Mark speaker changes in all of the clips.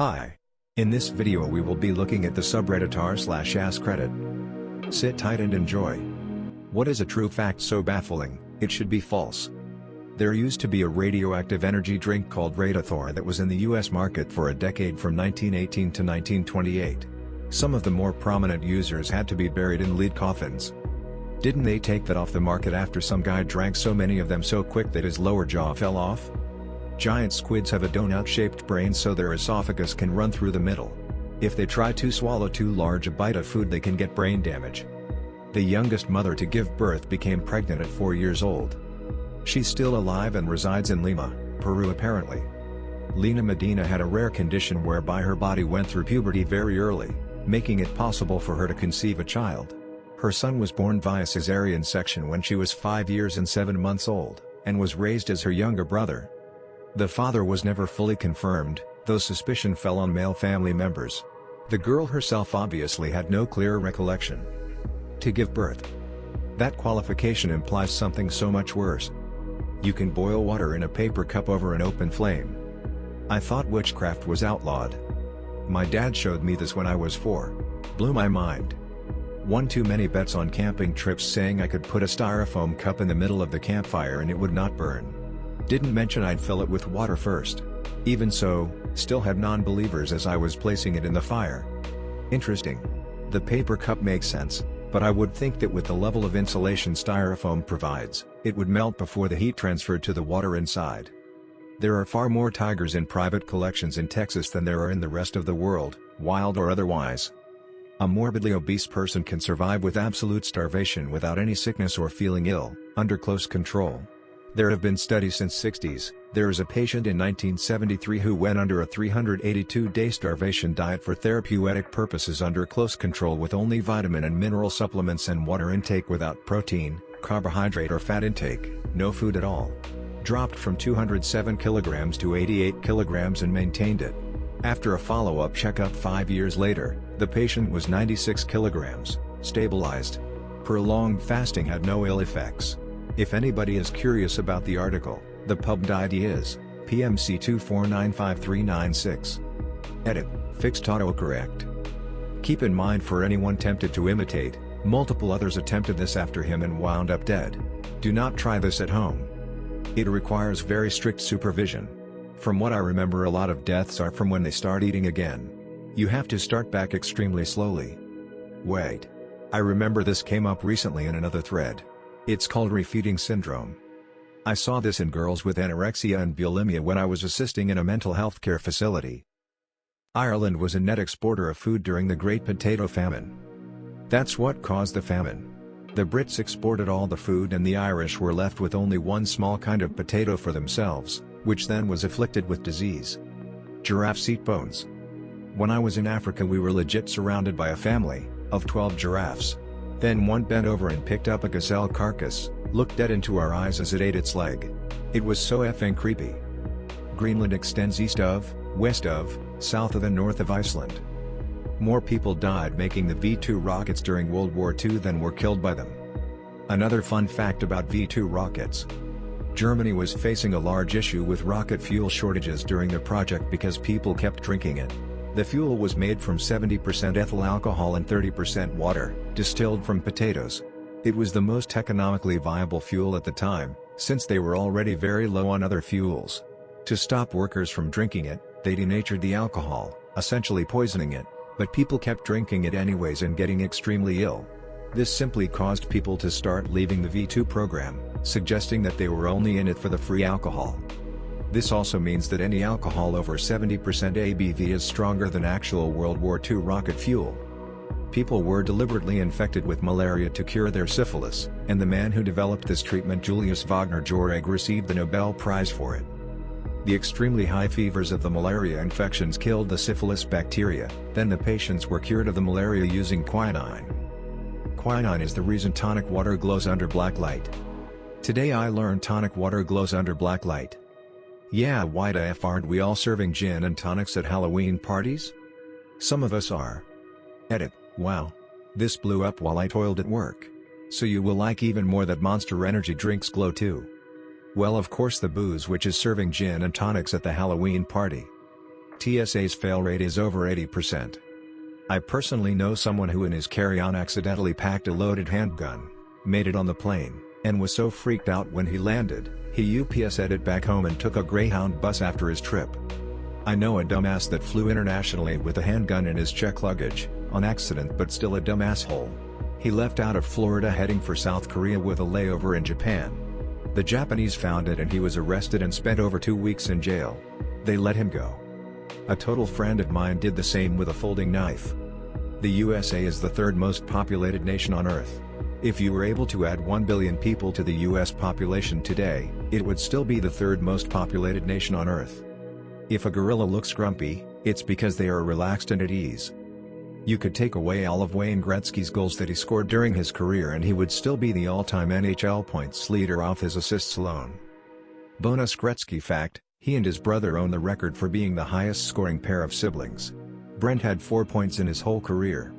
Speaker 1: Hi. In this video we will be looking at the subreddit r/AskReddit. Sit tight and enjoy. What is a true fact so baffling, it should be false? There used to be a radioactive energy drink called Radithor that was in the US market for a decade from 1918 to 1928. Some of the more prominent users had to be buried in lead coffins. Didn't they take that off the market after some guy drank so many of them so quick that his lower jaw fell off? Giant squids have a donut-shaped brain so their esophagus can run through the middle. If they try to swallow too large a bite of food they can get brain damage. The youngest mother to give birth became pregnant at 4 years old. She's still alive and resides in Lima, Peru apparently. Lena Medina had a rare condition whereby her body went through puberty very early, making it possible for her to conceive a child. Her son was born via cesarean section when she was 5 years and 7 months old, and was raised as her younger brother. The father was never fully confirmed, though suspicion fell on male family members. The girl herself obviously had no clear recollection. To give birth. That qualification implies something so much worse. You can boil water in a paper cup over an open flame. I thought witchcraft was outlawed. My dad showed me this when I was 4. Blew my mind. Won too many bets on camping trips saying I could put a styrofoam cup in the middle of the campfire and it would not burn. Didn't mention I'd fill it with water first. Even so, still had non-believers as I was placing it in the fire. Interesting. The paper cup makes sense, but I would think that with the level of insulation styrofoam provides, it would melt before the heat transferred to the water inside. There are far more tigers in private collections in Texas than there are in the rest of the world, wild or otherwise. A morbidly obese person can survive with absolute starvation without any sickness or feeling ill, under close control. There have been studies since 60s. There is a patient in 1973 who went under a 382-day starvation diet for therapeutic purposes under close control with only vitamin and mineral supplements and water intake without protein, carbohydrate or fat intake, no food at all. Dropped from 207 kilograms to 88 kilograms and maintained it. After a follow-up checkup 5 years later, the patient was 96 kilograms, stabilized. Prolonged fasting had no ill effects. If anybody is curious about the article, the pub ID is PMC2495396. Edit, fixed autocorrect. Keep in mind for anyone tempted to imitate, multiple others attempted this after him and wound up dead. Do not try this at home. It requires very strict supervision. From what I remember, a lot of deaths are from when they start eating again. You have to start back extremely slowly. Wait. I remember this came up recently in another thread. It's called refeeding syndrome. I saw this in girls with anorexia and bulimia when I was assisting in a mental health care facility. Ireland was a net exporter of food during the Great Potato Famine. That's what caused the famine. The Brits exported all the food and the Irish were left with only one small kind of potato for themselves, which then was afflicted with disease. Giraffes eat bones. When I was in Africa we were legit surrounded by a family of 12 giraffes. Then one bent over and picked up a gazelle carcass, looked dead into our eyes as it ate its leg. It was so effing creepy. Greenland extends east of, west of, south of and north of Iceland. More people died making the V-2 rockets during World War II than were killed by them. Another fun fact about V-2 rockets. Germany was facing a large issue with rocket fuel shortages during the project because people kept drinking it. The fuel was made from 70% ethyl alcohol and 30% water, distilled from potatoes. It was the most economically viable fuel at the time, since they were already very low on other fuels. To stop workers from drinking it, they denatured the alcohol, essentially poisoning it, but people kept drinking it anyways and getting extremely ill. This simply caused people to start leaving the V-2 program, suggesting that they were only in it for the free alcohol. This also means that any alcohol over 70% ABV is stronger than actual World War II rocket fuel. People were deliberately infected with malaria to cure their syphilis, and the man who developed this treatment, Julius Wagner Jauregg, received the Nobel Prize for it. The extremely high fevers of the malaria infections killed the syphilis bacteria, then the patients were cured of the malaria using quinine. Quinine is the reason tonic water glows under black light. Today I learned tonic water glows under black light. Yeah, why the F aren't we all serving gin and tonics at Halloween parties? Some of us are. Edit, wow. This blew up while I toiled at work. So you will like even more that Monster Energy drinks glow too. Well, of course the booze which is serving gin and tonics at the Halloween party. TSA's fail rate is over 80%. I personally know someone who in his carry-on accidentally packed a loaded handgun, made it on the plane, and was so freaked out when he landed, he UPS'd it back home and took a Greyhound bus after his trip. I know a dumbass that flew internationally with a handgun in his check luggage, on accident but still a dumb asshole. He left out of Florida heading for South Korea with a layover in Japan. The Japanese found it and he was arrested and spent over 2 weeks in jail. They let him go. A total friend of mine did the same with a folding knife. The USA is the third most populated nation on Earth. If you were able to add 1 billion people to the US population today, it would still be the third most populated nation on Earth. If a gorilla looks grumpy, it's because they are relaxed and at ease. You could take away all of Wayne Gretzky's goals that he scored during his career and he would still be the all-time NHL points leader off his assists alone. Bonus Gretzky fact, he and his brother own the record for being the highest scoring pair of siblings. Brent had 4 points in his whole career.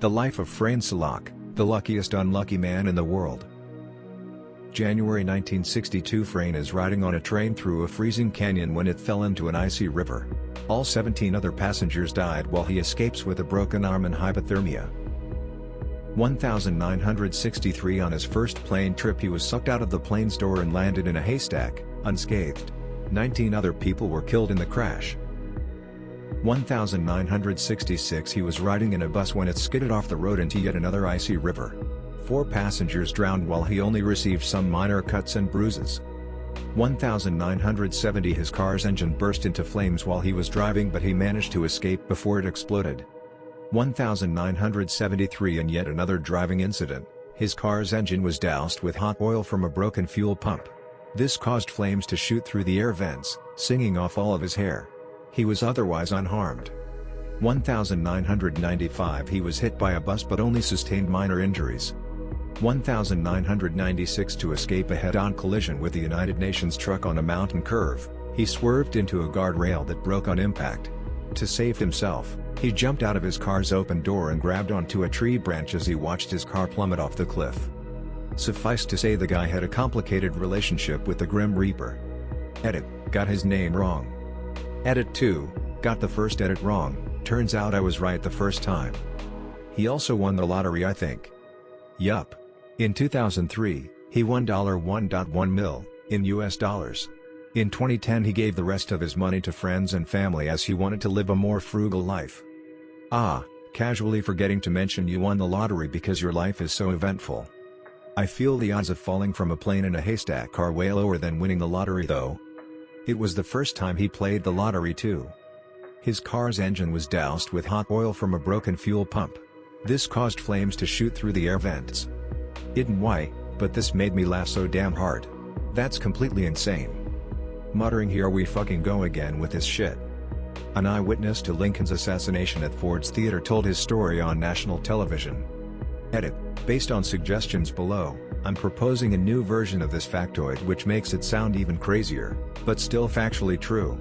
Speaker 1: The life of Frain Salak, the luckiest unlucky man in the world. January 1962. Frain is riding on a train through a freezing canyon when it fell into an icy river. All 17 other passengers died while he escapes with a broken arm and hypothermia. 1963. On his first plane trip he was sucked out of the plane's door and landed in a haystack, unscathed. 19 other people were killed in the crash. 1966. He was riding in a bus when it skidded off the road into yet another icy river. 4 passengers drowned while he only received some minor cuts and bruises. 1970. His car's engine burst into flames while he was driving but he managed to escape before it exploded. 1973. In yet another driving incident, his car's engine was doused with hot oil from a broken fuel pump. This caused flames to shoot through the air vents, singing off all of his hair. He was otherwise unharmed. 1995. He was hit by a bus but only sustained minor injuries. 1996. To escape a head-on collision with the United Nations truck on a mountain curve, he swerved into a guardrail that broke on impact. To save himself, he jumped out of his car's open door and grabbed onto a tree branch as he watched his car plummet off the cliff. Suffice to say the guy had a complicated relationship with the Grim Reaper. Edit, got his name wrong. Edit 2, got the first edit wrong, turns out I was right the first time. He also won the lottery, I think. Yup. In 2003, he won $1.1 million in US dollars. In 2010 he gave the rest of his money to friends and family as he wanted to live a more frugal life. Casually forgetting to mention you won the lottery because your life is so eventful. I feel the odds of falling from a plane in a haystack are way lower than winning the lottery though. It was the first time he played the lottery too. His car's engine was doused with hot oil from a broken fuel pump. This caused flames to shoot through the air vents. Didn't why, but this made me laugh so damn hard. That's completely insane. Muttering here we fucking go again with this shit. An eyewitness to Lincoln's assassination at Ford's Theater told his story on national television. Edit, based on suggestions below, I'm proposing a new version of this factoid which makes it sound even crazier, but still factually true.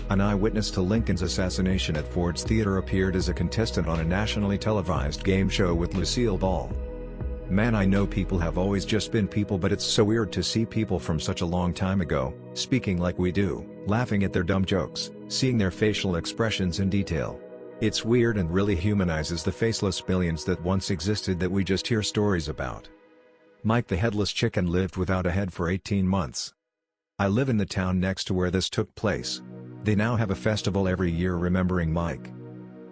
Speaker 1: An eyewitness to Lincoln's assassination at Ford's Theater appeared as a contestant on a nationally televised game show with Lucille Ball. Man, I know people have always just been people, but it's so weird to see people from such a long time ago, speaking like we do, laughing at their dumb jokes, seeing their facial expressions in detail. It's weird and really humanizes the faceless billions that once existed that we just hear stories about. Mike the Headless Chicken lived without a head for 18 months. I live in the town next to where this took place. They now have a festival every year remembering Mike.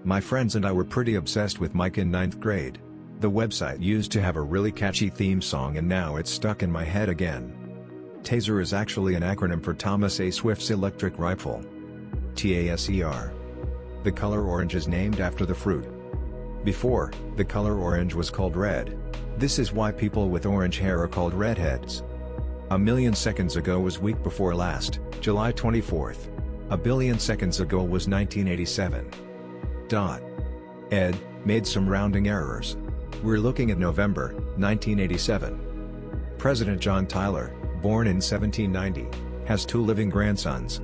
Speaker 1: My friends and I were pretty obsessed with Mike in 9th grade. The website used to have a really catchy theme song and now it's stuck in my head again. TASER is actually an acronym for Thomas A. Swift's electric rifle. TASER. The color orange is named after the fruit. Before, the color orange was called red. This is why people with orange hair are called redheads. A million seconds ago was week before last, July 24th. A billion seconds ago was 1987. Ed made some rounding errors. We're looking at November, 1987. President John Tyler, born in 1790, has 2 living grandsons.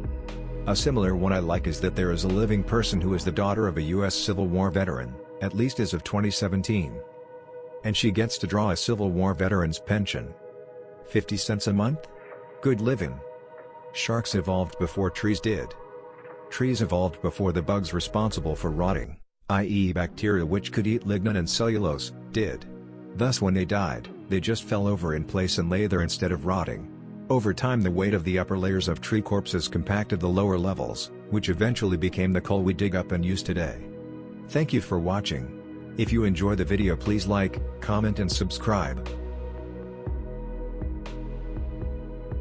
Speaker 1: A similar one I like is that there is a living person who is the daughter of a U.S. Civil War veteran, at least as of 2017. And she gets to draw a Civil War veteran's pension. 50 cents a month? Good living. Sharks evolved before trees did. Trees evolved before the bugs responsible for rotting, i.e. bacteria which could eat lignin and cellulose, did. Thus when they died, they just fell over in place and lay there instead of rotting. Over time the weight of the upper layers of tree corpses compacted the lower levels, which eventually became the coal we dig up and use today. Thank you for watching. If you enjoy the video please like, comment and subscribe.